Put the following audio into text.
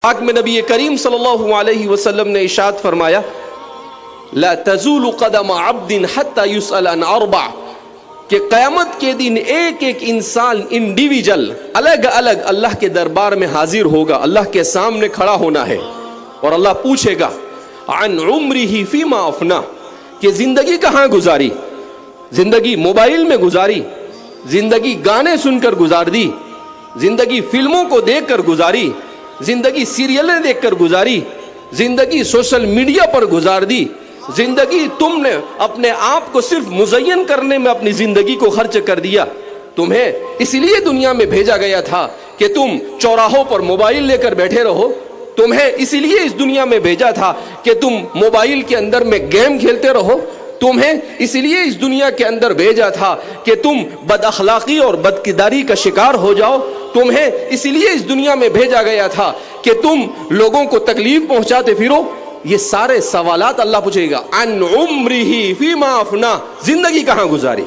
پاک میں نبی کریم صلی اللہ علیہ وسلم نے ارشاد فرمایا لا تزول قدم عبد حتى يسأل عن اربع کہ قیامت کے دن ایک ایک انسان انڈیویجل الگ الگ اللہ کے دربار میں حاضر ہوگا، اللہ کے سامنے کھڑا ہونا ہے اور اللہ پوچھے گا عن عمره فيما افنى کہ زندگی کہاں گزاری، زندگی موبائل میں گزاری، زندگی گانے سن کر گزار دی، زندگی فلموں کو دیکھ کر گزاری، زندگی سیریلیں دیکھ کر گزاری، زندگی سوشل میڈیا پر گزار دی، زندگی تم نے اپنے آپ کو صرف مزین کرنے میں اپنی زندگی کو خرچ کر دیا۔ تمہیں اس لیے دنیا میں بھیجا گیا تھا کہ تم چوراہوں پر موبائل لے کر بیٹھے رہو، تمہیں اس لیے اس دنیا میں بھیجا تھا کہ تم موبائل کے اندر میں گیم کھیلتے رہو، تمہیں اس لیے اس دنیا کے اندر بھیجا تھا کہ تم بد اخلاقی اور بدکرداری کا شکار ہو جاؤ، تمہیں اس لیے اس دنیا میں بھیجا گیا تھا کہ تم لوگوں کو تکلیف پہنچاتے پھرو۔ یہ سارے سوالات اللہ پوچھے گا عن عمرہ فیما افنی، زندگی کہاں گزاری۔